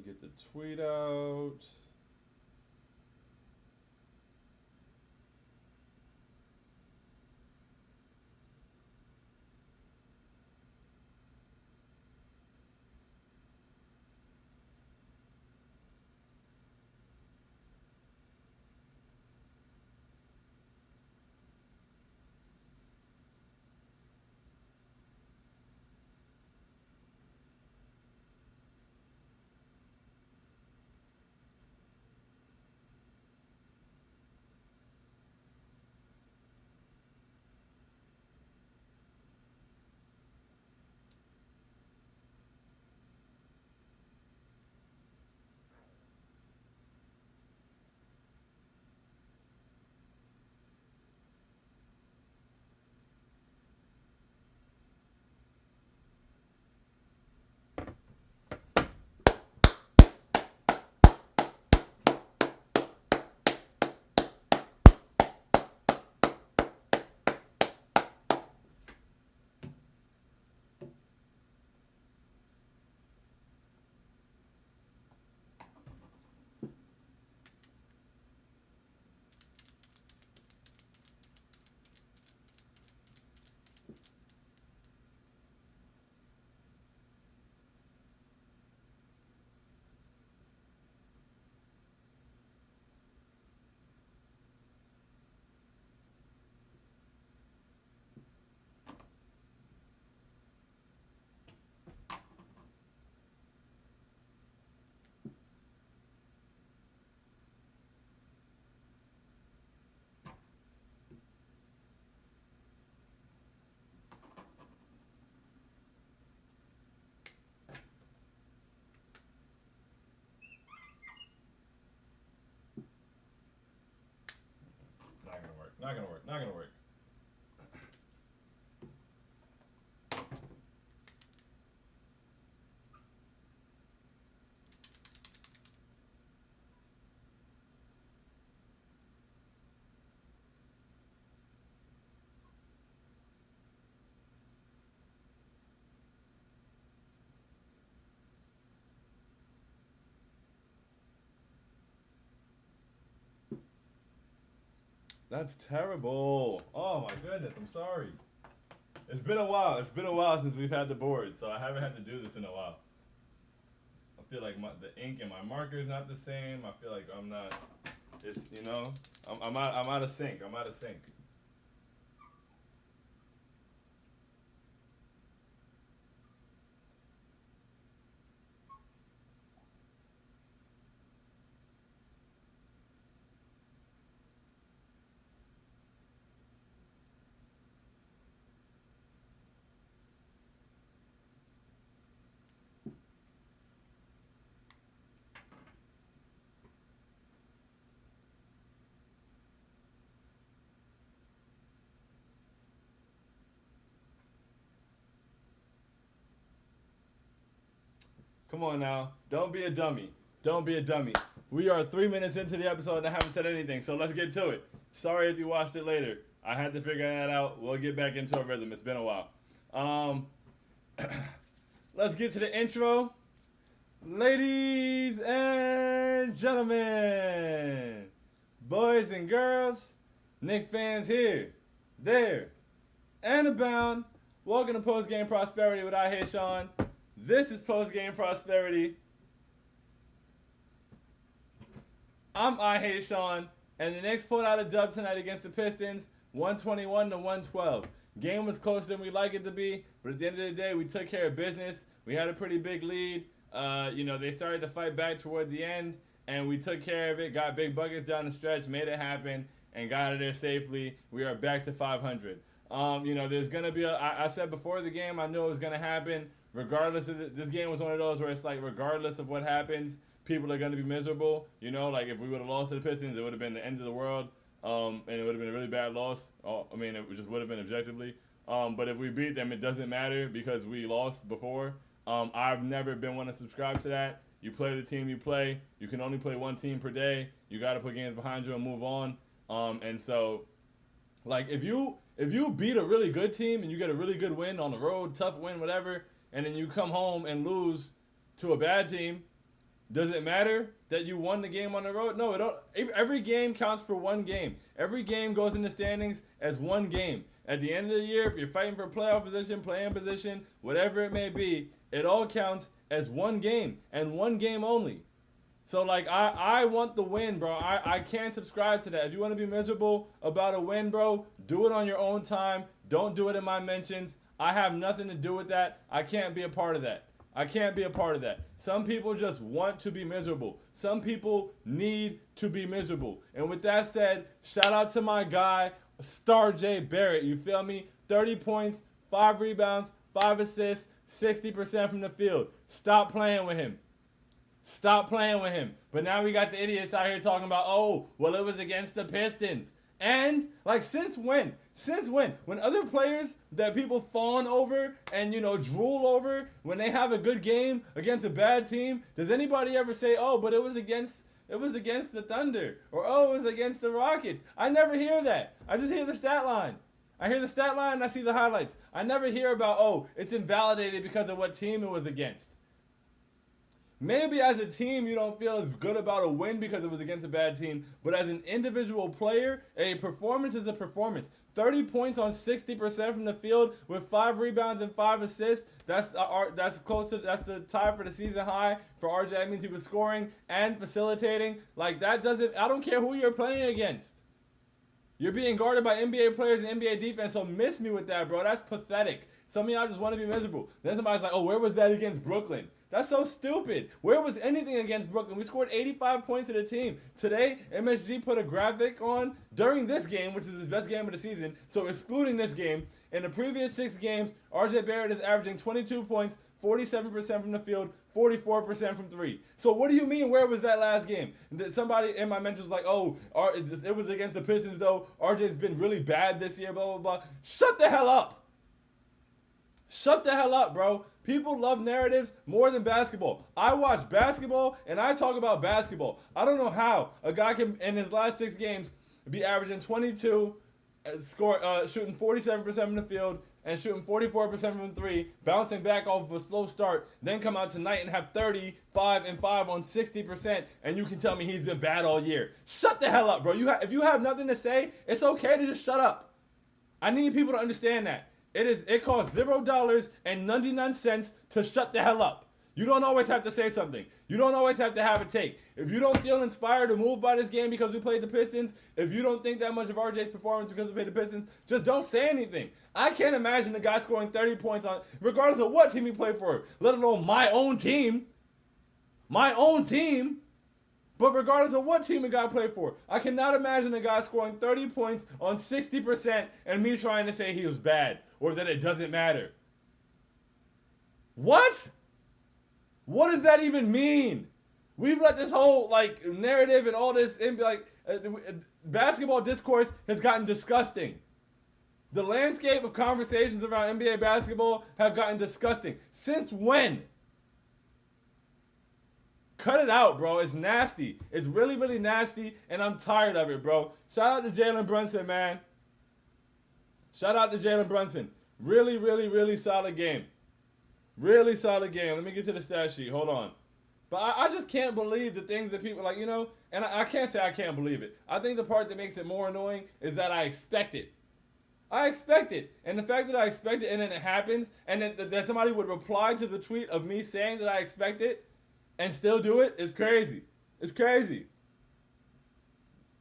get the tweet out. Not gonna work. Not gonna work. Not gonna work. That's terrible. Oh my goodness, I'm sorry. It's been a while. It's been a while since we've had the board, so I haven't had to do this in a while. I feel like the ink and my marker is not the same. I feel like I'm not. It's I'm out of sync. I'm out of sync. Come on now. Don't be a dummy. Don't be a dummy. We are 3 minutes into the episode and I haven't said anything, so let's get to it. Sorry if you watched it later. I had to figure that out. We'll get back into a rhythm. It's been a while. Um, let's get to the intro. Ladies and gentlemen, boys and girls, Knicks fans here, there, and abound. Welcome to Postgame Prosperity with I Hate Sean. This is Postgame Prosperity. I'm I Hate Sean, and the Knicks pulled out a dub tonight against the Pistons, 121 to 112. Game was closer than we'd like it to be, but at the end of the day, we took care of business. We had a pretty big lead. They started to fight back toward the end, and we took care of it, got big buckets down the stretch, made it happen, and got out of there safely. We are back to 500. There's going to be, I said before the game, I knew it was going to happen. Regardless of this game was one of those where it's like, regardless of what happens, people are going to be miserable. Like if we would have lost to the Pistons, it would have been the end of the world, and it would have been a really bad loss. It just would have been objectively. But if we beat them, it doesn't matter because we lost before. I've never been one to subscribe to that. You play the team you play. You can only play one team per day. You got to put games behind you and move on. And so, like, if you beat a really good team and you get a really good win on the road, tough win, whatever, and then you come home and lose to a bad team, Does it matter that you won the game on the road? No, it don't. Every game counts for one game. Every game goes in the standings as one game. At the end of the year, if you're fighting for playoff position, play-in position, whatever it may be, it all counts as one game and one game only. So, like, I want the win, bro. I can't subscribe to that. If you want to be miserable about a win, bro, do it on your own time. Don't do it in my mentions. I have nothing to do with that. I can't be a part of that. I can't be a part of that. Some people just want to be miserable. Some people need to be miserable. And with that said, shout out to my guy, Star J Barrett. You feel me? 30 points, 5 rebounds, 5 assists, 60% from the field. Stop playing with him. Stop playing with him. But now we got the idiots out here talking about, oh, well, it was against the Pistons. And, like, since when? Since when? When other players that people fawn over and, drool over, when they have a good game against a bad team, does anybody ever say, oh, but it was against the Thunder? Or, oh, it was against the Rockets? I never hear that. I just hear the stat line. I hear the stat line and I see the highlights. I never hear about, oh, it's invalidated because of what team it was against. Maybe as a team you don't feel as good about a win because it was against a bad team, but as an individual player, a performance is a performance. 30 points on 60% from the field with 5 rebounds and 5 assists. That's the tie for the season high for RJ. That means he was scoring and facilitating. Like, that doesn't, I don't care who you're playing against. You're being guarded by NBA players and NBA defense, so miss me with that, bro. That's pathetic. Some of y'all just want to be miserable. Then somebody's like, oh, where was that against Brooklyn? That's so stupid. Where was anything against Brooklyn? We scored 85 points to the team. Today, MSG put a graphic on during this game, which is his best game of the season. So excluding this game, in the previous 6 games, RJ Barrett is averaging 22 points, 47% from the field, 44% from 3. So what do you mean, where was that last game? Somebody in my mentions was like, oh, it was against the Pistons, though. RJ's been really bad this year, blah, blah, blah. Shut the hell up. Shut the hell up, bro. People love narratives more than basketball. I watch basketball and I talk about basketball. I don't know how a guy can, in his last 6 games, be averaging 22, shooting 47% from the field, and shooting 44% from 3, bouncing back off of a slow start, then come out tonight and have 35 and 5 on 60%, and you can tell me he's been bad all year. Shut the hell up, bro. If you have nothing to say, it's okay to just shut up. I need people to understand that. It costs $0.99 to shut the hell up. You don't always have to say something. You don't always have to have a take. If you don't feel inspired to move by this game because we played the Pistons, if you don't think that much of RJ's performance because we played the Pistons, just don't say anything. I can't imagine the guy scoring 30 points regardless of what team he played for, let alone my own team. My own team. But regardless of what team a guy played for, I cannot imagine a guy scoring 30 points on 60% and me trying to say he was bad or that it doesn't matter. What? What does that even mean? We've let this whole narrative and all this basketball discourse has gotten disgusting. The landscape of conversations around NBA basketball have gotten disgusting. Since when? Cut it out, bro. It's nasty. It's really, really nasty, and I'm tired of it, bro. Shout out to Jalen Brunson, man. Shout out to Jalen Brunson. Really, really, really solid game. Really solid game. Let me get to the stat sheet. Hold on. But I just can't believe the things that people and I can't say I can't believe it. I think the part that makes it more annoying is that I expect it. I expect it. And the fact that I expect it and then it happens, and then that somebody would reply to the tweet of me saying that I expect it and still do it is crazy. It's crazy.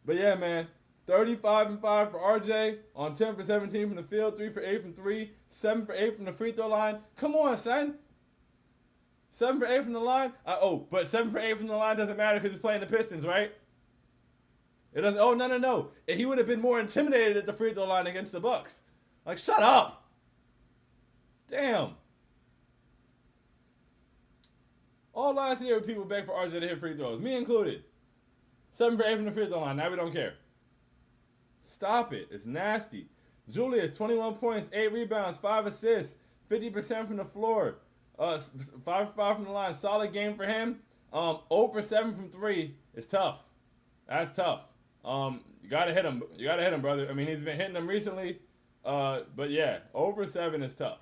But yeah, man. 35 and 5 for RJ on 10 for 17 from the field, 3 for 8 from 3, 7 for 8 from the free throw line. Come on, son. 7 for 8 from the line. But 7 for 8 from the line doesn't matter because he's playing the Pistons, right? It doesn't. Oh, no. He would have been more intimidated at the free throw line against the Bucks. Like, shut up. Damn. All last year, people begged for RJ to hit free throws, me included. 7 for 8 from the free throw line. Now we don't care. Stop it. It's nasty. Julius, 21 points, 8 rebounds, 5 assists, 50% from the floor, 5 for 5 from the line. Solid game for him. 0 for 7 from 3 is tough. That's tough. You gotta hit him. You gotta hit him, brother. I mean, he's been hitting them recently. But yeah, 0 for 7 is tough.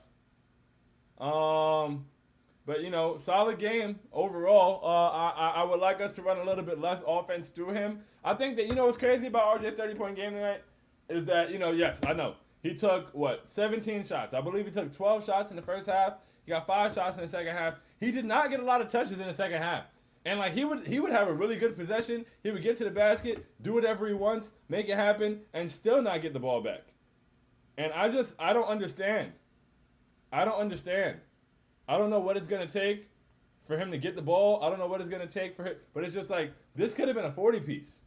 But But, solid game overall. I would like us to run a little bit less offense through him. I think that, what's crazy about RJ's 30-point game tonight is that, yes, I know. He took, 17 shots. I believe he took 12 shots in the first half. He got 5 shots in the second half. He did not get a lot of touches in the second half. And, he would have a really good possession. He would get to the basket, do whatever he wants, make it happen, and still not get the ball back. And I don't understand. I don't know what it's going to take for him to get the ball. I don't know what it's going to take for him. But it's just this could have been a 40-piece.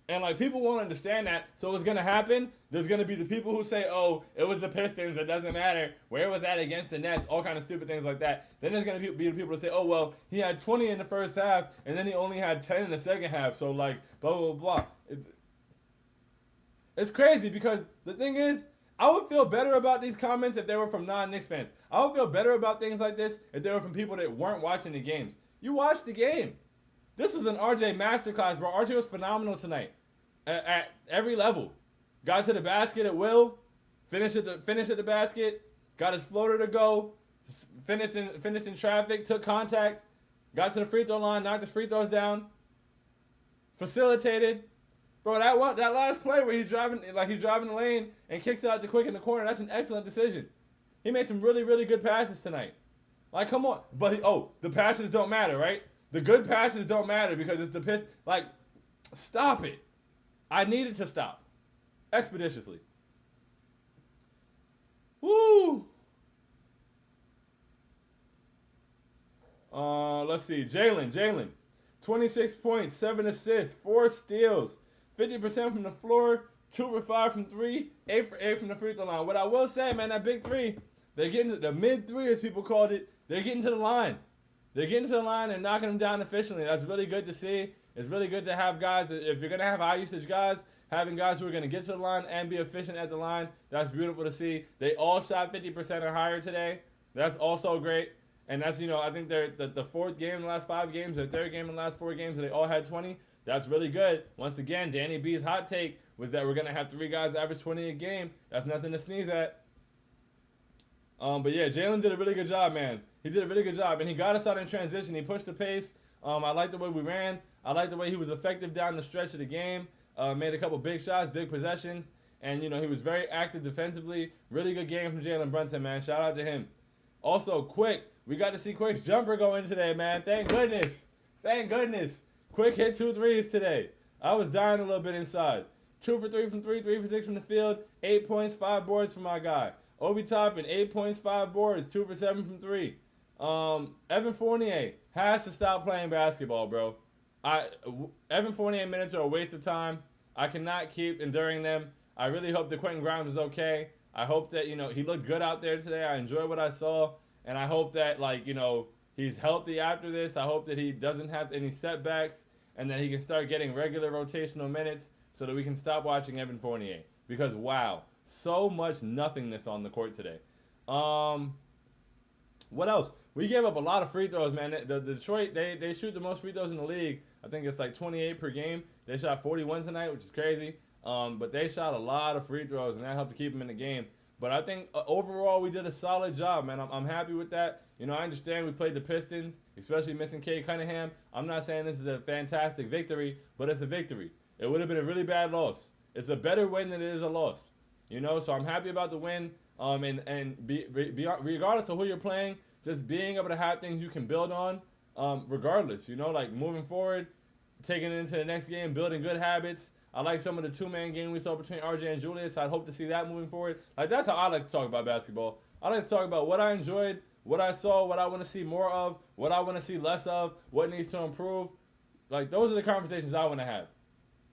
And, people won't understand that. So what's going to happen, there's going to be the people who say, oh, it was the Pistons. It doesn't matter. Where was that against the Nets? All kind of stupid things like that. Then there's going to be the people who say, oh, well, he had 20 in the first half, and then he only had 10 in the second half. So, blah, blah, blah. It's crazy because the thing is, I would feel better about these comments if they were from non-Knicks fans. I would feel better about things like this if they were from people that weren't watching the games. You watched the game. This was an RJ masterclass, bro. RJ was phenomenal tonight at every level. Got to the basket at will, finished at the basket, got his floater to go, finished in traffic, took contact, got to the free throw line, knocked his free throws down, facilitated. Bro, that last play where he's driving the lane and kicks it out to Quick in the corner, that's an excellent decision. He made some really, really good passes tonight. Come on. But, the passes don't matter, right? The good passes don't matter because it's the Pistons. Stop it. I needed to stop. Expeditiously. Woo! Let's see. Jalen. 26 points, 7 assists, 4 steals, 50% from the floor, 2 for 5 from 3, 8 for 8 from the free throw line. What I will say, man, that big three, they're getting to the mid-3, as people called it. They're getting to the line. They're getting to the line and knocking them down efficiently. That's really good to see. It's really good to have guys, if you're going to have high-usage guys, having guys who are going to get to the line and be efficient at the line, that's beautiful to see. They all shot 50% or higher today. That's also great. And that's, I think they're the fourth game in the last 5 games, or third game in the last 4 games, and they all had 20. That's really good. Once again, Danny B's hot take was that we're going to have 3 guys average 20 a game. That's nothing to sneeze at. But yeah, Jalen did a really good job, man. He did a really good job, and he got us out in transition. He pushed the pace. I like the way we ran. I like the way he was effective down the stretch of the game. Made a couple big shots, big possessions, and he was very active defensively. Really good game from Jalen Brunson, man. Shout out to him. Also, Quick. We got to see Quick's jumper go in today, man. Thank goodness. Quick hit 2 threes today. I was dying a little bit inside. 2 for 3 from 3, 3 for 6 from the field, 8 points, 5 boards for my guy. Obi Toppin, 8 points, 5 boards, 2 for 7 from 3. Evan Fournier has to stop playing basketball, bro. Evan Fournier minutes are a waste of time. I cannot keep enduring them. I really hope that Quentin Grimes is okay. I hope that, he looked good out there today. I enjoyed what I saw. And I hope that, he's healthy after this. I hope that he doesn't have any setbacks and that he can start getting regular rotational minutes so that we can stop watching Evan Fournier. Because, wow, so much nothingness on the court today. What else? We gave up a lot of free throws, man. The Detroit, they shoot the most free throws in the league. I think it's 28 per game. They shot 41 tonight, which is crazy. But they shot a lot of free throws, and that helped to keep them in the game. But I think overall we did a solid job, man. I'm happy with that. I understand we played the Pistons, especially missing Cade Cunningham. I'm not saying this is a fantastic victory, but it's a victory. It would have been a really bad loss. It's a better win than it is a loss. So I'm happy about the win. Regardless of who you're playing, just being able to have things you can build on, regardless. Moving forward, taking it into the next game, building good habits. I like some of the 2-man game we saw between RJ and Julius. I'd hope to see that moving forward. That's how I like to talk about basketball. I like to talk about what I enjoyed, what I saw, what I want to see more of, what I want to see less of, what needs to improve. Those are the conversations I want to have.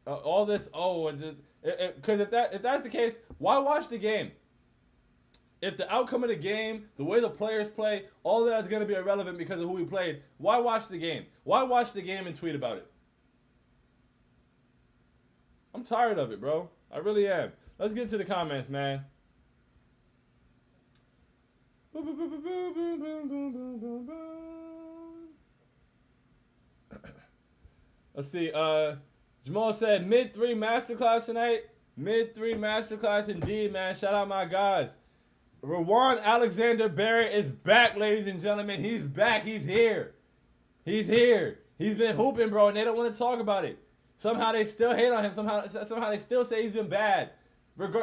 All this, because if that's the case, why watch the game? If the outcome of the game, the way the players play, all that is going to be irrelevant because of who we played, why watch the game? Why watch the game and tweet about it? I'm tired of it, bro. I really am. Let's get to the comments, man. Let's see. Jamal said mid-3 masterclass tonight. Mid-3 masterclass indeed, man. Shout out my guys. Rawan Alexander Barrett is back, ladies and gentlemen. He's back. He's here. He's here. He's been hooping, bro, and they don't want to talk about it. Somehow they still hate on him. Somehow they still say he's been bad.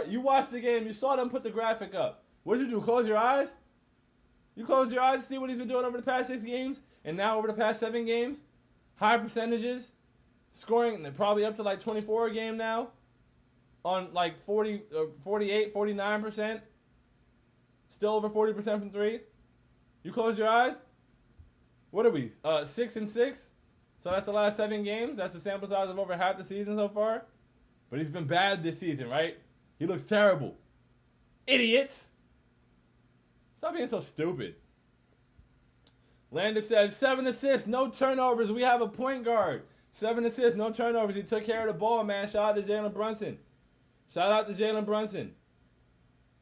You watched the game. You saw them put the graphic up. What did you do? Close your eyes? You close your eyes to see what he's been doing over the past 6 games, and now over the past 7 games? High percentages. Scoring probably up to like 24 a game now. On like 40, 48, 49%. Still over 40% from 3. You closed your eyes? What are we? 6-6? So that's the last 7 games. That's the sample size of over half the season so far. But he's been bad this season, right? He looks terrible. Idiots. Stop being so stupid. Landis says 7 assists, no turnovers. We have a point guard. 7 assists, no turnovers. He took care of the ball, man. Shout out to Jalen Brunson. Shout out to Jalen Brunson.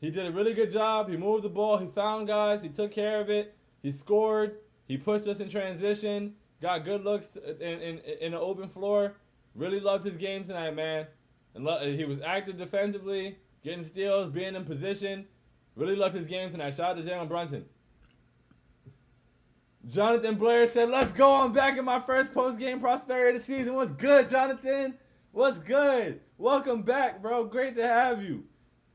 He did a really good job. He moved the ball. He found guys. He took care of it. He scored. He pushed us in transition. Got good looks in the open floor. Really loved his game tonight, man. And he was active defensively, getting steals, being in position. Really loved his game tonight. Shout out to Jalen Brunson. Jonathan Blair said, let's go. I'm back in my first post-game prosperity of the season. What's good, Jonathan? What's good? Welcome back, bro. Great to have you.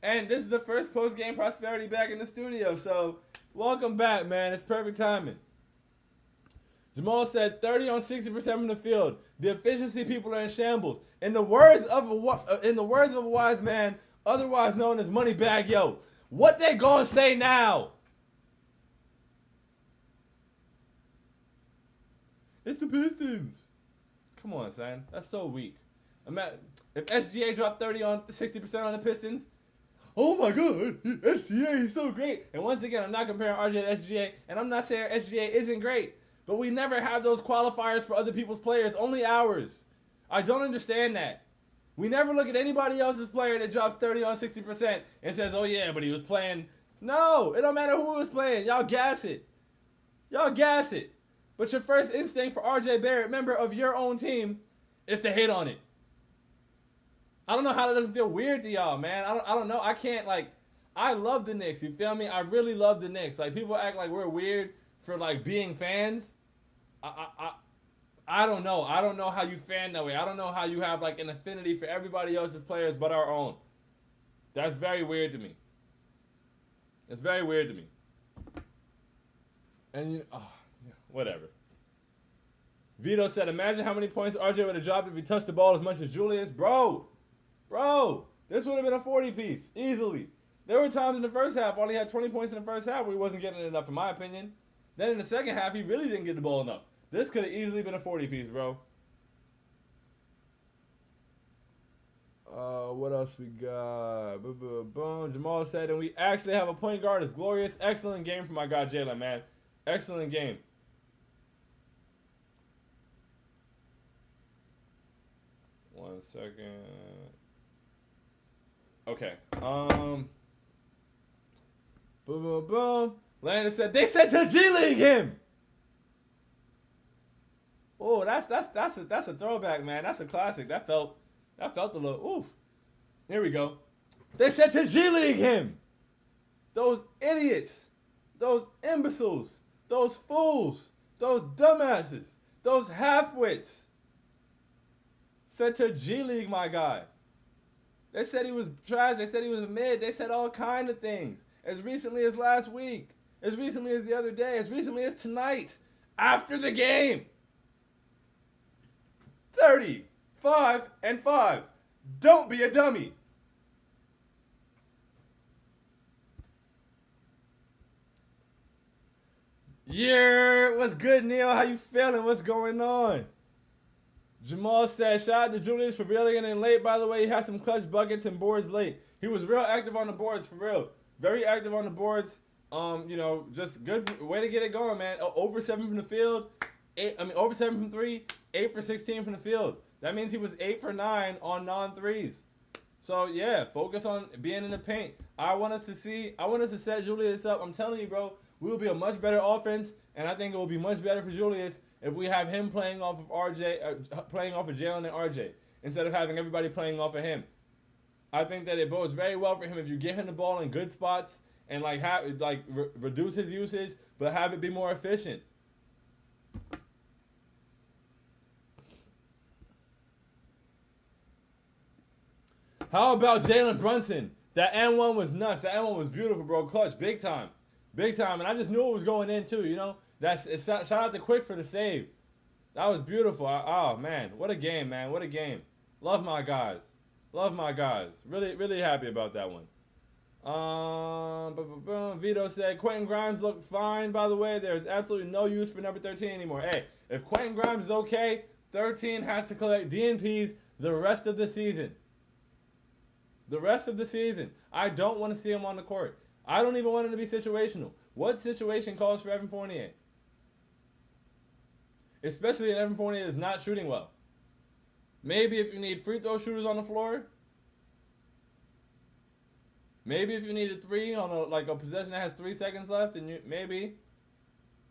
And this is the first post-game prosperity back in the studio. So, welcome back, man. It's perfect timing. Jamal said 30 on 60% from the field. The efficiency people are in shambles. In the words of a wise man, otherwise known as Moneybag Yo, what they gonna say now? It's the Pistons. Come on, son. That's so weak. If SGA dropped 30 on 60% on the Pistons, oh my God, SGA is so great. And once again, I'm not comparing RJ to SGA, and I'm not saying SGA isn't great, but we never have those qualifiers for other people's players, only ours. I don't understand that. We never look at anybody else's player that drops 30 on 60% and says, oh yeah, but he was playing. No, it don't matter who was playing. Y'all gas it. Y'all gas it. But your first instinct for RJ Barrett, member of your own team, is to hate on it. I don't know how that doesn't feel weird to y'all, man. I don't know. I can't, I love the Knicks. You feel me? I really love the Knicks. Like, people act like we're weird for, being fans. I don't know. I don't know how you fan that way. I don't know how you have, an affinity for everybody else's players but our own. That's very weird to me. It's very weird to me. And, whatever. Vito said, imagine how many points RJ would have dropped if he touched the ball as much as Julius. Bro, this would have been a 40-piece, easily. There were times in the first half, only had 20 points in the first half where he wasn't getting enough, in my opinion. Then in the second half, he really didn't get the ball enough. This could have easily been a 40-piece, bro. What else we got? Boom. Jamal said, and we actually have a point guard. It's glorious. Excellent game from my guy, Jalen, man. Excellent game. One second. Okay. Boom. Landon said, they said to G-League him. Oh, that's a throwback, man. That's a classic. That felt a little, oof. Here we go. They said to G-League him. Those idiots, those imbeciles, those fools, those dumbasses, those half-wits said to G-League my guy. They said he was trash. They said he was mid. They said all kind of things. As recently as last week. As recently as the other day. As recently as tonight. After the game. 35-5. Don't be a dummy. Yeah, what's good, Neil? How you feeling? What's going on? Jamal said, shout out to Julius for reeling in late. By the way, he had some clutch buckets and boards late. He was real active on the boards, for real. Very active on the boards. Just good way to get it going, man. Over 7 from the field. Over 7 from 3. 8 for 16 from the field. That means he was 8 for 9 on non-threes. So, yeah, focus on being in the paint. I want us to set Julius up. I'm telling you, bro, we will be a much better offense, and I think it will be much better for Julius if we have him playing off of playing off of Jalen and RJ, instead of having everybody playing off of him. I think that it bodes very well for him if you get him the ball in good spots and like reduce his usage, but have it be more efficient. How about Jalen Brunson? That N1 was nuts. That N1 was beautiful, bro. Clutch, big time, big time. And I just knew it was going in too. You know, shout out to Quick for the save. That was beautiful. Oh man, what a game, man. What a game. Love my guys. Love my guys. Really, really happy about that one. Vito said Quentin Grimes looked fine. By the way, there's absolutely no use for number 13 anymore. Hey, if Quentin Grimes is okay, 13 has to collect DNPs the rest of the season. The rest of the season. I don't want to see him on the court. I don't even want him to be situational. What situation calls for Evan Fournier? Especially if Evan Fournier is not shooting well. Maybe if you need free throw shooters on the floor. Maybe if you need a three on a possession that has 3 seconds left, and maybe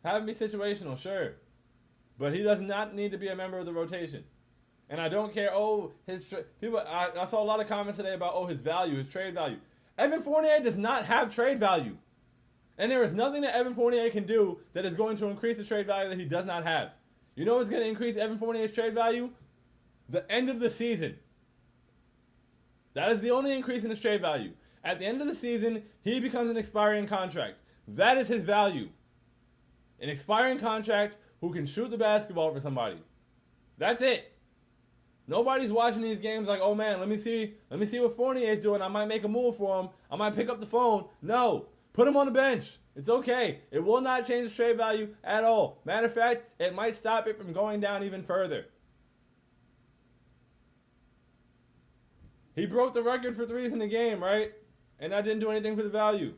have him be situational, sure. But he does not need to be a member of the rotation. And I don't care. I saw a lot of comments today about his value, his trade value. Evan Fournier does not have trade value, and there is nothing that Evan Fournier can do that is going to increase the trade value that he does not have. You know what's going to increase Evan Fournier's trade value? The end of the season. That is the only increase in his trade value. At the end of the season, he becomes an expiring contract. That is his value. An expiring contract who can shoot the basketball for somebody. That's it. Nobody's watching these games like, oh man, let me see what Fournier is doing. I might make a move for him. I might pick up the phone. No. Put him on the bench. It's okay. It will not change his trade value at all. Matter of fact, it might stop it from going down even further. He broke the record for threes in the game, right? And that didn't do anything for the value.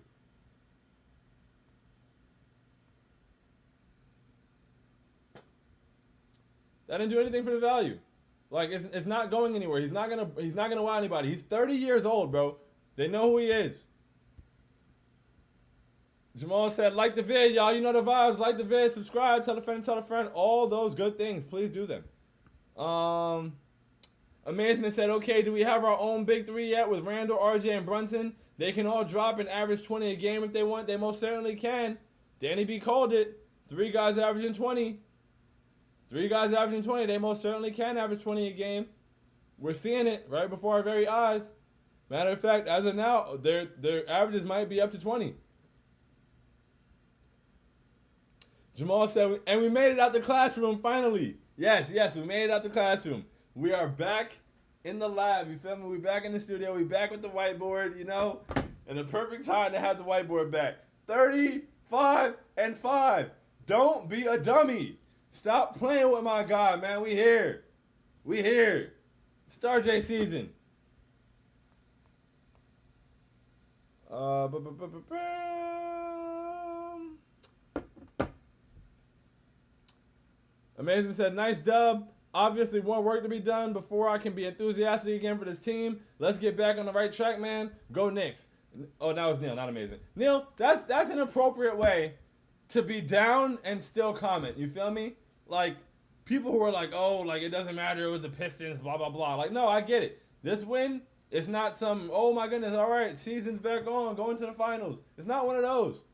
That didn't do anything for the value. Like it's not going anywhere. He's not gonna wow anybody. He's 30 years old, bro. They know who he is. Jamal said, like the vid, y'all. You know the vibes. Like the vid, subscribe, tell a friend. All those good things. Please do them. Amazement said, okay, do we have our own big three yet with Randall, RJ, and Brunson? They can all drop and average 20 a game if they want. They most certainly can. Danny B called it. 3 guys averaging 20. 3 guys averaging 20. They most certainly can average 20 a game. We're seeing it right before our very eyes. Matter of fact, as of now, their averages might be up to 20. Jamal said, and we made it out the classroom finally. Yes, we made it out the classroom. We are back in the lab. You feel me? We back in the studio. We back with the whiteboard, you know? And the perfect time to have the whiteboard back. 35 and 5. Don't be a dummy. Stop playing with my guy, man. We here. We here. Star J season. Amazement said, nice dub. Obviously more work to be done before I can be enthusiastic again for this team. Let's get back on the right track, man. Go Knicks. Oh, that was Neil, not Amazement. Neil, that's an appropriate way to be down and still comment. You feel me? Like, people who are like, oh, like, it doesn't matter, it was the Pistons, blah, blah, blah. Like, no, I get it. This win is not some, oh, my goodness, all right, season's back on, going to the finals. It's not one of those.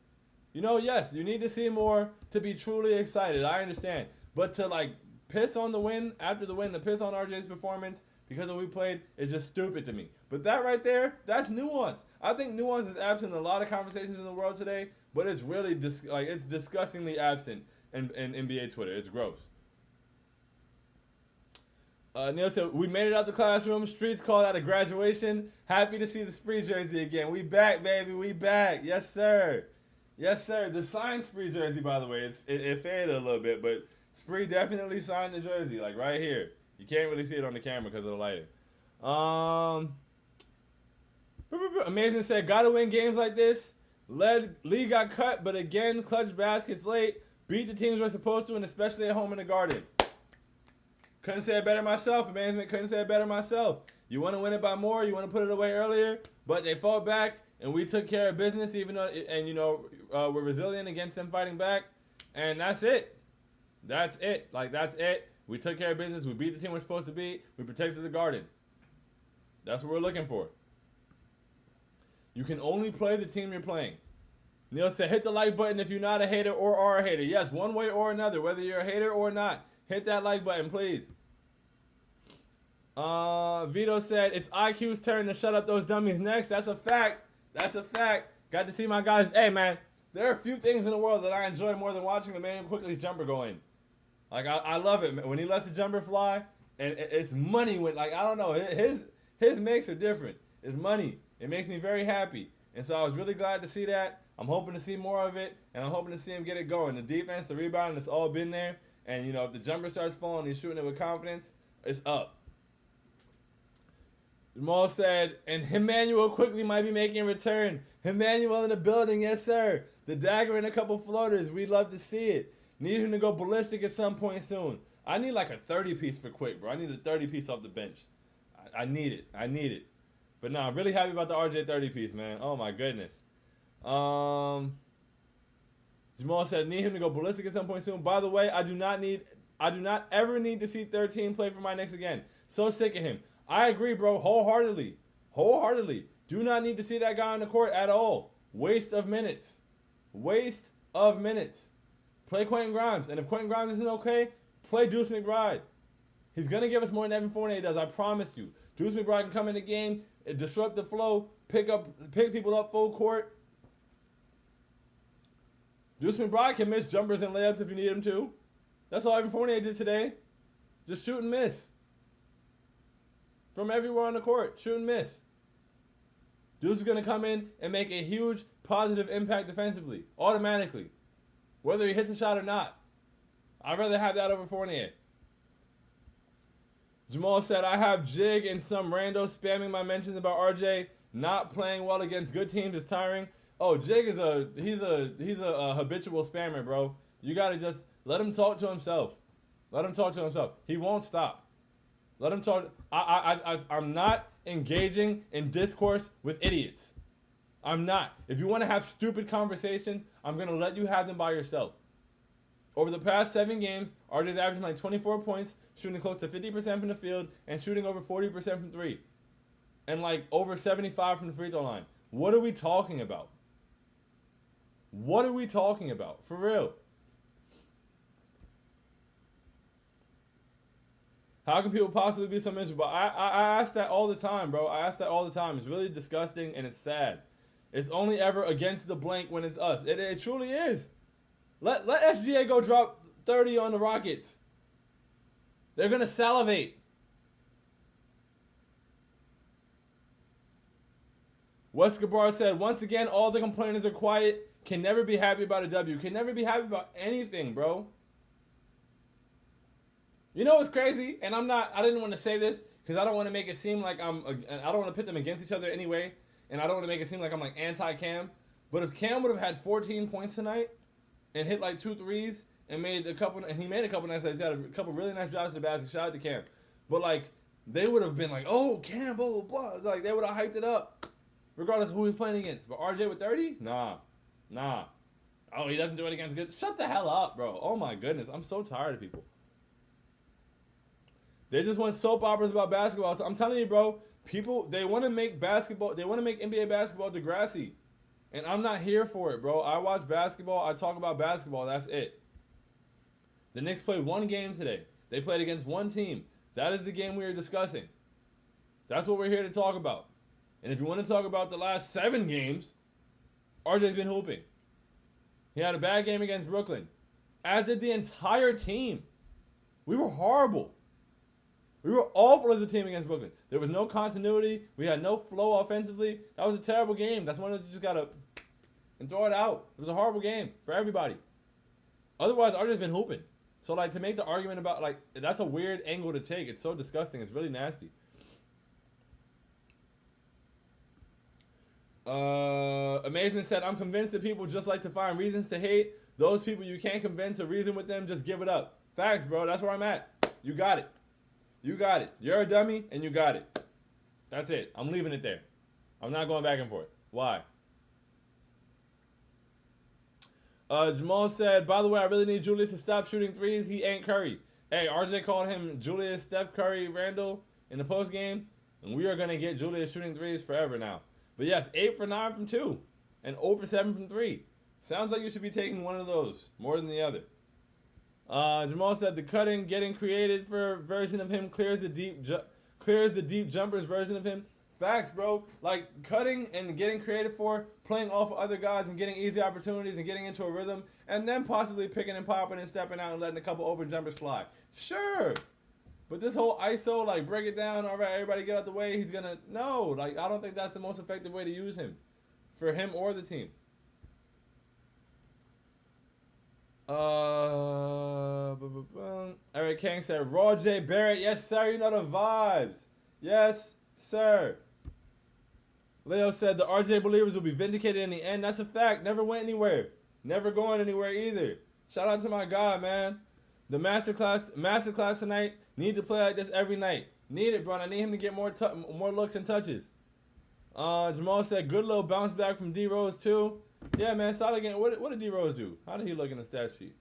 You know, yes, you need to see more to be truly excited. I understand. But to, like, piss on the win, after the win, to piss on RJ's performance because of what we played is just stupid to me. But that right there, that's nuance. I think nuance is absent in a lot of conversations in the world today, but it's really, it's disgustingly absent in NBA Twitter. It's gross. Neil said, we made it out the classroom. Streets called out a graduation. Happy to see the Spree jersey again. We back, baby. We back. Yes, sir. Yes, sir. The signed Spree jersey, by the way, it faded a little bit, but Spree definitely signed the jersey, like right here. You can't really see it on the camera because of the lighting. Amazing said, gotta win games like this. League got cut, but again, clutch baskets late. Beat the teams we're supposed to, and especially at home in the Garden. Couldn't say it better myself. Management couldn't say it better myself. You want to win it by more. You want to put it away earlier, but they fought back, and we took care of business. Even though, we're resilient against them fighting back, and that's it. That's it. Like, that's it. We took care of business. We beat the team we're supposed to beat. We protected the Garden. That's what we're looking for. You can only play the team you're playing. Neil said, hit the like button if you're not a hater or are a hater. Yes, one way or another, whether you're a hater or not. Hit that like button, please. Vito said, it's IQ's turn to shut up those dummies next. That's a fact. That's a fact. Got to see my guys. Hey, man, there are a few things in the world that I enjoy more than watching a man quickly jumper go in. Like, I love it, man. When he lets the jumper fly, and it's money when, like, I don't know. His makes are different. It's money. It makes me very happy. And so I was really glad to see that. I'm hoping to see more of it, and I'm hoping to see him get it going. The defense, the rebound, it's all been there. And, you know, if the jumper starts falling and he's shooting it with confidence, it's up. Jamal said, and Emmanuel quickly might be making a return. Emmanuel in the building, yes, sir. The dagger and a couple floaters. We'd love to see it. Need him to go ballistic at some point soon. I need like a 30-piece for Quick, bro. I need a 30-piece off the bench. I need it. I need it. But no, I'm really happy about the RJ 30-piece, man. Oh, my goodness. Jamal said, need him to go ballistic at some point soon. By the way, I do not ever need to see 13 play for my Knicks again. So sick of him. I agree, bro, wholeheartedly. Wholeheartedly. Do not need to see that guy on the court at all. Waste of minutes. Waste of minutes. Play Quentin Grimes. And if Quentin Grimes isn't okay, play Deuce McBride. He's going to give us more than Evan Fournier does, I promise you. Deuce McBride can come in the game, disrupt the flow, pick people up full court. Deuce McBride can miss jumpers and layups if you need him to. That's all Evan Fournier did today. Just shoot and miss. From everywhere on the court, shoot and miss. Deuce is going to come in and make a huge positive impact defensively, automatically, whether he hits a shot or not. I'd rather have that over Fournier. Jamal said, I have Jig and some rando spamming my mentions about RJ not playing well against good teams is tiring. Oh, Jig is he's a habitual spammer, bro. You got to just let him talk to himself. Let him talk to himself. He won't stop. Let him talk. I'm not engaging in discourse with idiots. I'm not. If you want to have stupid conversations, I'm going to let you have them by yourself. Over the past 7 games, RJ's averaging like 24 points, shooting close to 50% from the field, and shooting over 40% from 3. And like over 75 from the free throw line. What are we talking about? What are we talking about? For real. How can people possibly be so miserable? I ask that all the time, bro. I ask that all the time. It's really disgusting and it's sad. It's only ever against the blank when it's us. It truly is. Let SGA go drop 30 on the Rockets. They're going to salivate. Wes Gabar said, once again, all the complainers are quiet. Can never be happy about a W. Can never be happy about anything, bro. You know what's crazy? And I didn't want to say this because I don't want to make it seem like I don't want to pit them against each other anyway. And I don't want to make it seem like I'm like anti-Cam. But if Cam would have had 14 points tonight and hit like 2 threes and made a couple, and he made a couple nice plays, he had a couple really nice drives to the basket. Shout out to Cam. But like, they would have been like, oh, Cam, blah, blah, blah. Like, they would have hyped it up regardless of who he's playing against. But RJ with 30? Nah. Oh, he doesn't do it against good. Shut the hell up, bro. Oh my goodness. I'm so tired of people. They just want soap operas about basketball. So I'm telling you, bro, people, they want to make basketball, they want to make NBA basketball Degrassi. And I'm not here for it, bro. I watch basketball. I talk about basketball. That's it. The Knicks played 1 game today. They played against 1 team. That is the game we are discussing. That's what we're here to talk about. And if you want to talk about the last 7 games, RJ's been hooping. He had a bad game against Brooklyn. As did the entire team. We were horrible. We were awful as a team against Brooklyn. There was no continuity. We had no flow offensively. That was a terrible game. That's one that you just got to and throw it out. It was a horrible game for everybody. Otherwise, RJ's been hooping. So, like, to make the argument about, like, that's a weird angle to take. It's so disgusting. It's really nasty. Amazement said, I'm convinced that people just like to find reasons to hate. Those people you can't convince or reason with them, just give it up. Facts, bro. That's where I'm at. You got it. You got it. You're a dummy, and you got it. That's it. I'm leaving it there. I'm not going back and forth. Why? Jamal said, by the way, I really need Julius to stop shooting threes. He ain't Curry. Hey, RJ called him Julius, Steph Curry, Randall in the postgame, and we are going to get Julius shooting threes forever now. But yes, 8 for 9 from 2 and 0 for 7 from 3. Sounds like you should be taking one of those more than the other. Jamal said the cutting, getting created for version of him clears the deep jumpers version of him. Facts, bro. Like cutting and getting creative for playing off of other guys and getting easy opportunities and getting into a rhythm, and then possibly picking and popping and stepping out and letting a couple open jumpers fly. Sure. But this whole ISO, like break it down, all right, everybody get out the way, he's gonna no, like I don't think that's the most effective way to use him. For him or the team. Eric Kang said, Raw J Barrett, yes sir, you know the vibes. Yes, sir. Leo said the RJ believers will be vindicated in the end. That's a fact. Never went anywhere. Never going anywhere either. Shout out to my guy, man. The masterclass tonight. Need to play like this every night. Need it, bro. I need him to get more looks and touches. Jamal said good little bounce back from D Rose too. Yeah, man. Solid game. What did D Rose do? How did he look in the stat sheet?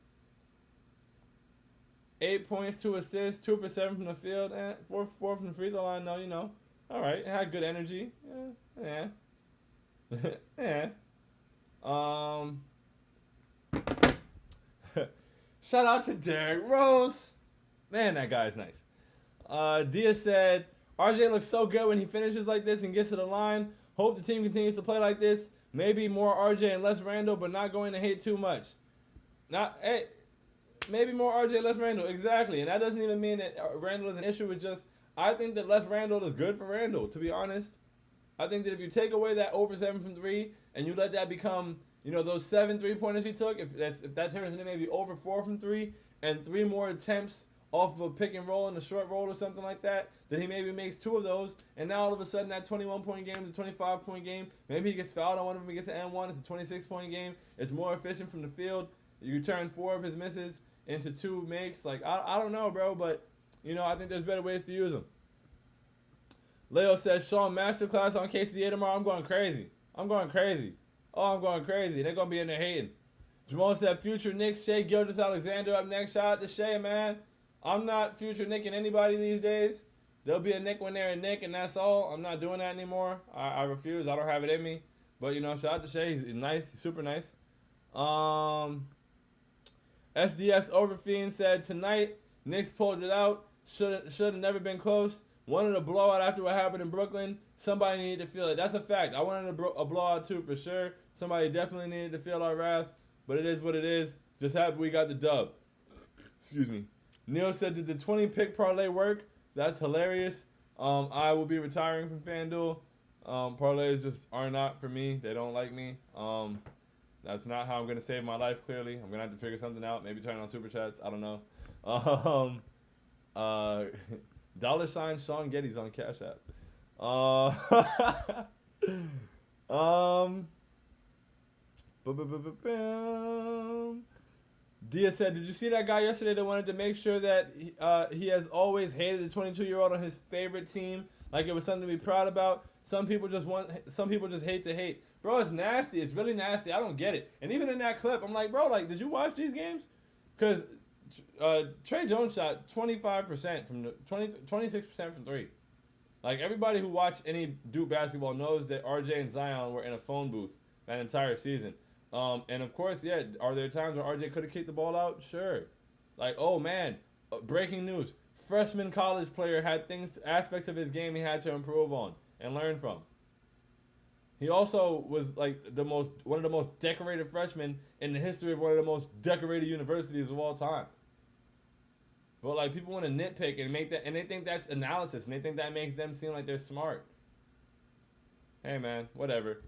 8 points, 2 assists, 2 for 7 from the field, and 4 from the free throw line. No, you know. All right, had good energy. Yeah. Yeah. Shout out to Derrick Rose. Man, that guy's nice. Dia said, RJ looks so good when he finishes like this and gets to the line. Hope the team continues to play like this. Maybe more RJ and less Randall, but not going to hate too much. Maybe more RJ, less Randall. Exactly. And that doesn't even mean that Randall is an issue. It's just, I think that less Randall is good for Randall, to be honest. I think that if you take away that over 7 from 3 and you let that become, you know, those 7 3-pointers he took, if that turns into maybe over 4 from 3 and 3 more attempts off of a pick and roll and a short roll or something like that, then he maybe makes 2 of those, and now all of a sudden that 21-point game is a 25-point game. Maybe he gets fouled on one of them, he gets an N1, it's a 26-point game. It's more efficient from the field. You turn 4 of his misses into 2 makes. Like, I don't know, bro, but, you know, I think there's better ways to use him. Leo says, Sean, masterclass on KCDA tomorrow. I'm going crazy. Oh, I'm going crazy. They're going to be in there hating. Jamal said, future Knicks, Shea Gilgeous-Alexander up next. Shout out to Shea, man. I'm not future Nick and anybody these days. There'll be a Nick when they're a Nick, and that's all. I'm not doing that anymore. I refuse. I don't have it in me. But, you know, shout out to Shea. He's nice. He's super nice. SDS Overfiend said, tonight, Knicks pulled it out. Should have never been close. Wanted a blowout after what happened in Brooklyn. Somebody needed to feel it. That's a fact. I wanted a blowout too, for sure. Somebody definitely needed to feel our wrath. But it is what it is. Just happy we got the dub. Excuse me. Neil said, did the 20-pick parlay work? That's hilarious. I will be retiring from FanDuel. Parlays just are not for me. They don't like me. That's not how I'm going to save my life, clearly. I'm going to have to figure something out. Maybe turn on Super Chats. I don't know. $sign Sean Getty's on Cash App. Dia said, did you see that guy yesterday that wanted to make sure that he has always hated the 22-year-old on his favorite team, like it was something to be proud about? Some people just hate to hate. Bro, it's nasty. It's really nasty. I don't get it. And even in that clip, I'm like, bro, like, did you watch these games? Because Trey Jones shot 25% from 26% from 3. Like, everybody who watched any Duke basketball knows that RJ and Zion were in a phone booth that entire season. And of course, yeah, are there times where RJ could have kicked the ball out? Sure. Like, oh man, breaking news. Freshman college player had aspects of his game he had to improve on and learn from. He also was like one of the most decorated freshmen in the history of one of the most decorated universities of all time. But like, people want to nitpick and make that, and they think that's analysis, and they think that makes them seem like they're smart. Hey man, whatever.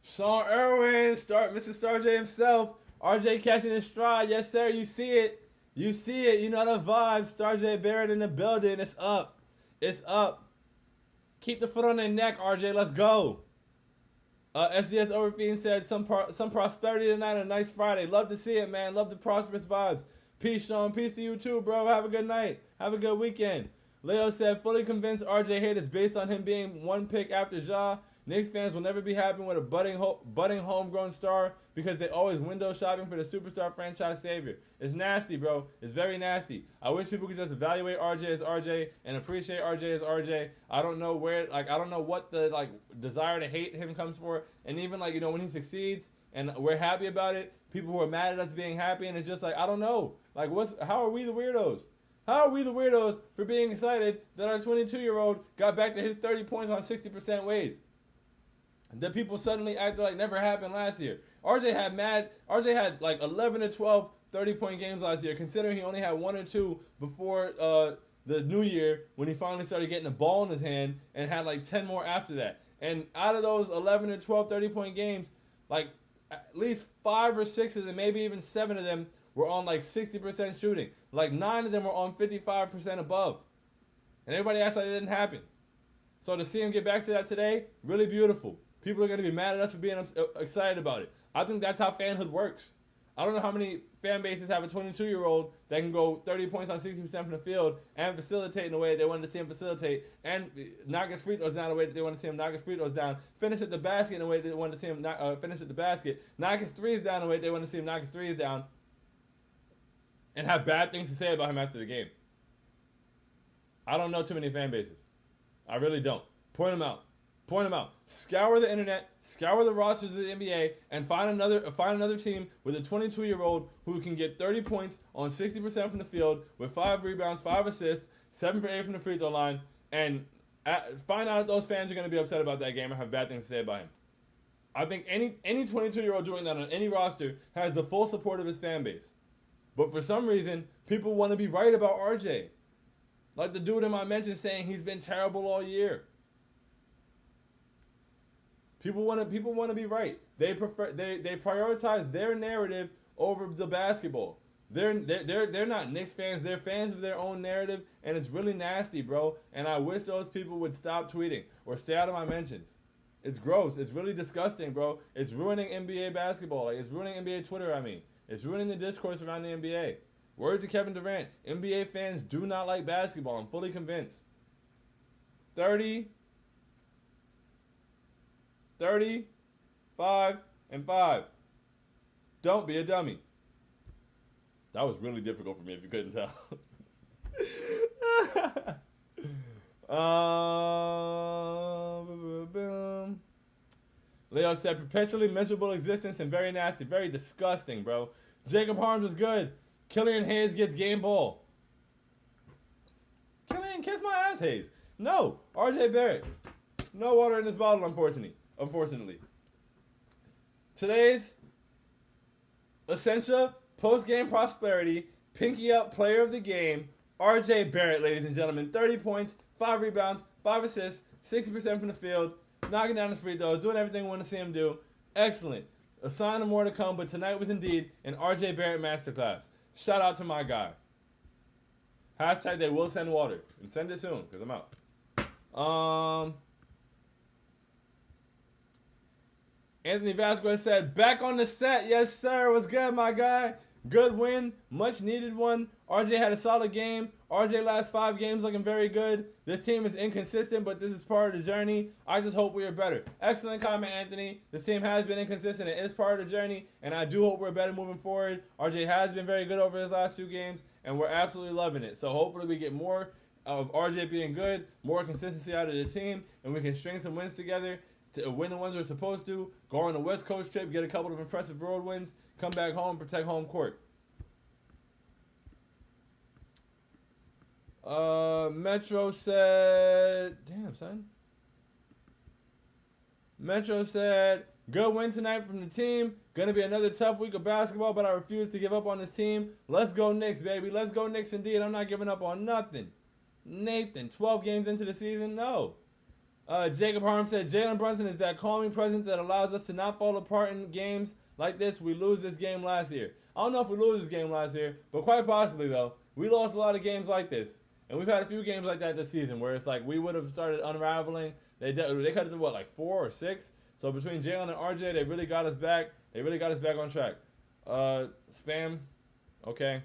Sean Irwin, Mr. Star J himself. RJ catching his stride. Yes, sir. You see it. You see it. You know the vibes. Star J Barrett in the building. It's up. It's up. Keep the foot on their neck, RJ. Let's go. SDS Overfiend said, some prosperity tonight on a nice Friday. Love to see it, man. Love the prosperous vibes. Peace, Sean. Peace to you too, bro. Have a good night. Have a good weekend. Leo said, fully convinced RJ hate is based on him being one pick after Ja. Knicks fans will never be happy with a budding homegrown star because they always window shopping for the superstar franchise savior. It's nasty, bro. It's very nasty. I wish people could just evaluate RJ as RJ and appreciate RJ as RJ. I don't know what the desire to hate him comes for. And even when he succeeds, and we're happy about it. People who are mad at us being happy, and it's just like, I don't know. Like, how are we the weirdos? How are we the weirdos for being excited that our 22-year-old got back to his 30 points on 60% ways? That people suddenly acted like never happened last year. RJ had like 11 or 12 30-point games last year, considering he only had 1 or 2 before the new year when he finally started getting the ball in his hand, and had like 10 more after that. And out of those 11 or 12 30-point games, like at least 5 or 6 of them, maybe even 7 of them, were on like 60% shooting. Like 9 of them were on 55% above. And everybody acts like it didn't happen. So to see him get back to that today, really beautiful. People are going to be mad at us for being excited about it. I think that's how fanhood works. I don't know how many fan bases have a 22-year-old that can go 30 points on 60% from the field and facilitate in the way they wanted to see him facilitate, and knock his free throws down the way that they wanted to see him knock his free throws down, finish at the basket in the way they wanted to see him finish at the basket, knock his threes down the way they wanted to see him knock his threes down, and have bad things to say about him after the game. I don't know too many fan bases. I really don't. Point them out. Point them out. Scour the internet, scour the rosters of the NBA, and find another team with a 22-year-old who can get 30 points on 60% from the field with 5 rebounds, 5 assists, 7 for 8 from the free throw line, and find out if those fans are going to be upset about that game or have bad things to say about him. I think any 22-year-old doing that on any roster has the full support of his fan base. But for some reason, people want to be right about RJ. Like the dude in my mention saying he's been terrible all year. People want to be right. They prioritize their narrative over the basketball. They're not Knicks fans. They're fans of their own narrative, and it's really nasty, bro. And I wish those people would stop tweeting or stay out of my mentions. It's gross. It's really disgusting, bro. It's ruining NBA basketball. Like, it's ruining NBA Twitter. I mean, it's ruining the discourse around the NBA. Word to Kevin Durant. NBA fans do not like basketball. I'm fully convinced. 35, and 5. Don't be a dummy. That was really difficult for me if you couldn't tell. Leo said, perpetually miserable existence and very nasty. Very disgusting, bro. Jacob Harms is good. Killian Hayes gets game ball. Killian, kiss my ass, Hayes. No. RJ Barrett. No water in this bottle, unfortunately. Today's essential post-game prosperity, pinky up player of the game, RJ Barrett, ladies and gentlemen. 30 points, 5 rebounds, 5 assists, 60% from the field, knocking down the free throws, doing everything we want to see him do. Excellent. A sign of more to come, but tonight was indeed an RJ Barrett masterclass. Shout out to my guy. Hashtag they will send water. And send it soon, because I'm out. Anthony Vasquez said, back on the set. Yes, sir. What's good, my guy? Good win. Much needed one. RJ had a solid game. RJ last 5 games looking very good. This team is inconsistent, but this is part of the journey. I just hope we are better. Excellent comment, Anthony. This team has been inconsistent. It is part of the journey, and I do hope we're better moving forward. RJ has been very good over his last 2 games, and we're absolutely loving it. So hopefully we get more of RJ being good, more consistency out of the team, and we can string some wins together to win the ones we're supposed to, go on a West Coast trip, get a couple of impressive road wins, come back home, protect home court. Metro said, damn, son. Metro said, good win tonight from the team. Gonna be another tough week of basketball, but I refuse to give up on this team. Let's go Knicks, baby. Let's go Knicks indeed. I'm not giving up on nothing. Nathan, 12 games into the season? No. Jacob Harm said, Jalen Brunson is that calming presence that allows us to not fall apart in games like this. We lose this game last year. I don't know if we lose this game last year, but quite possibly, though. We lost a lot of games like this. And we've had a few games like that this season where it's like we would have started unraveling. They cut it to, what, like 4 or 6? So between Jalen and RJ, they really got us back. They really got us back on track. Spam. Okay.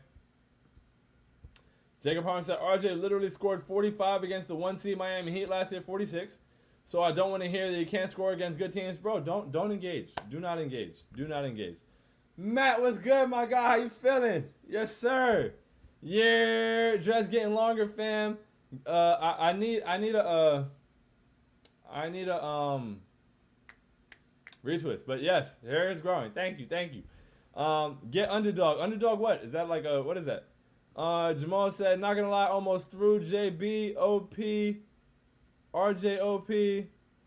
Jacob Harm said, RJ literally scored 45 against the 1 seed Miami Heat last year, 46. So I don't want to hear that he can't score against good teams. Bro, don't engage. Do not engage. Do not engage. Matt, what's good, my guy? How you feeling? Yes, sir. Yeah, dress getting longer, fam. I need a, what Retwist. But yes, hair is growing. Thank you. Thank you. Get underdog. Underdog what? Is that like a, what is that? Jamal said, not gonna lie, almost through JB, OP, RJ, OP.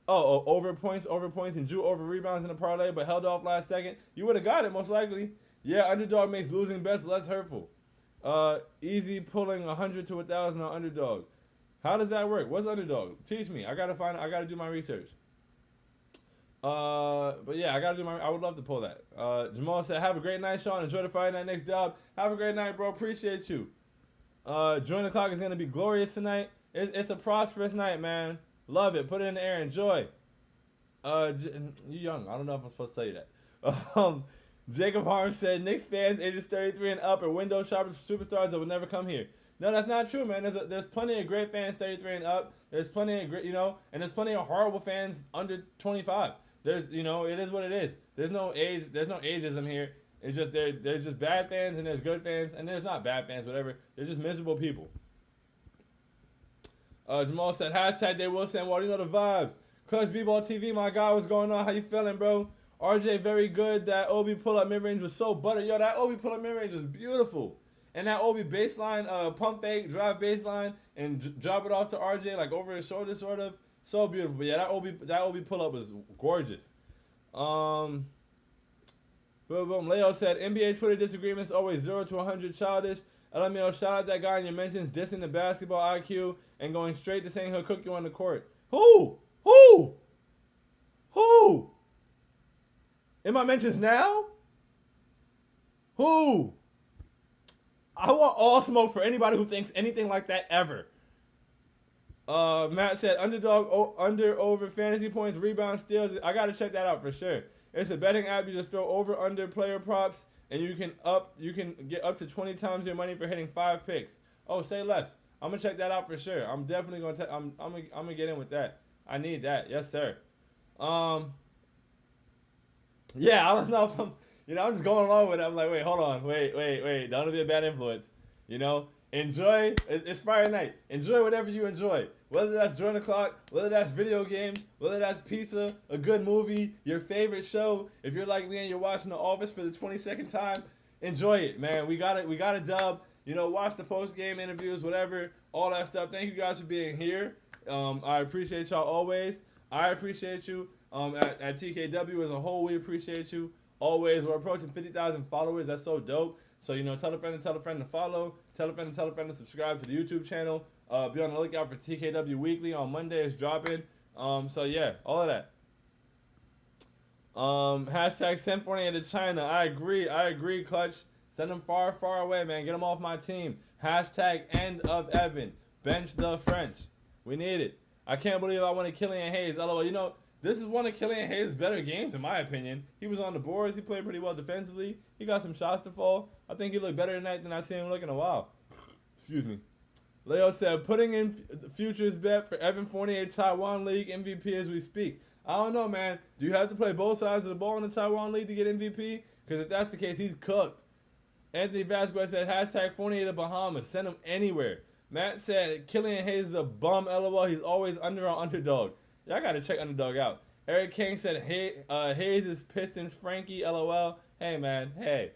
Over points, and drew over rebounds in the parlay, but held off last second. You would have got it, most likely. Yeah, underdog makes losing bets less hurtful. Easy pulling 100 to 1,000 on underdog. How does that work? What's underdog? Teach me. I gotta do my research. But yeah, I would love to pull that. Jamal said, have a great night, Sean. Enjoy the Friday night next dub. Have a great night, bro. Appreciate you. Join the clock is gonna be glorious tonight. It's a prosperous night, man. Love it. Put it in the air. Enjoy. You young. I don't know if I'm supposed to tell you that. Jacob Harms said, Knicks fans ages 33 and up are window shoppers for superstars that will never come here. No, that's not true, man. There's plenty of great fans 33 and up. There's plenty of great, and there's plenty of horrible fans under 25. There's, it is what it is. There's no ageism here. It's just there's just bad fans and there's good fans and there's not bad fans, whatever. They're just miserable people. Jamal said, hashtag they will send. Well, you know the vibes. Clutch B-Ball TV, my guy, what's going on? How you feeling, bro? RJ, very good. That Obi pull-up mid-range was so butter. Yo, that Obi pull-up mid-range is beautiful. And that Obi baseline, pump fake, drive baseline, and drop it off to RJ, like over his shoulder, sort of. So beautiful. But yeah, that Obi pull-up was gorgeous. Boom, boom. Leo said, NBA Twitter disagreements always 0 to 100 childish. LML, shout out that guy in your mentions dissing the basketball IQ and going straight to saying he'll cook you on the court. Who? In my mentions now? Who? I want all smoke for anybody who thinks anything like that ever. Matt said, underdog, under, over, fantasy points, rebound, steals. I got to check that out for sure. It's a betting app. You just throw over, under player props, and you can get up to 20 times your money for hitting 5 picks. Oh, say less. I'm going to check that out for sure. I'm definitely going to, I'm going to get in with that. I need that. Yes, sir. Yeah, I don't know if I'm just going along with it. I'm like, wait, hold on. Wait. Don't be a bad influence. Enjoy. It's Friday night. Enjoy whatever you enjoy. Whether that's Join the Clock, whether that's video games, whether that's pizza, a good movie, your favorite show. If you're like me and you're watching The Office for the 22nd time, enjoy it, man. We got a dub. Watch the post-game interviews, whatever, all that stuff. Thank you guys for being here. I appreciate y'all always. I appreciate you. At TKW as a whole, we appreciate you always. We're approaching 50,000 followers. That's so dope. So, tell a friend to follow. Tell a friend to subscribe to the YouTube channel. Be on the lookout for TKW Weekly on Monday. It's dropping. So, yeah, all of that. Hashtag send Fournier to China. I agree, Clutch. Send them far, far away, man. Get them off my team. Hashtag end of Evan. Bench the French. We need it. I can't believe I wanted Killian Hayes. LOL. This is one of Killian Hayes' better games, in my opinion. He was on the boards. He played pretty well defensively. He got some shots to fall. I think he looked better tonight than I've seen him look in a while. Excuse me. Leo said, putting in the futures bet for Evan Fournier Taiwan League MVP as we speak. I don't know, man. Do you have to play both sides of the ball in the Taiwan League to get MVP? Because if that's the case, he's cooked. Anthony Vasquez said, hashtag Fournier to Bahamas. Send him anywhere. Matt said, Killian Hayes is a bum, LOL. He's always under on underdog. Y'all got to check underdog out. Eric King said, Hayes is Pistons Frankie, LOL. Hey, man. Hey.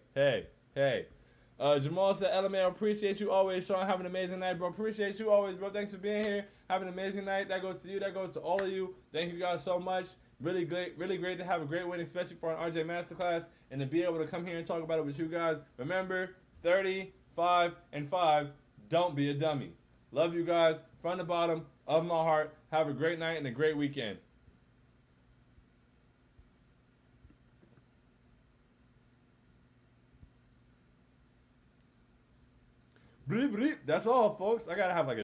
Jamal said, LMAO, appreciate you always. Sean, have an amazing night, bro. Appreciate you always, bro. Thanks for being here. Have an amazing night. That goes to you. That goes to all of you. Thank you guys so much. Really great to have a great win, especially for an RJ Masterclass, and to be able to come here and talk about it with you guys. Remember, 35 and 5. Don't be a dummy. Love you guys from the bottom of my heart. Have a great night and a great weekend. Bleep, bleep. That's all, folks. I gotta have like a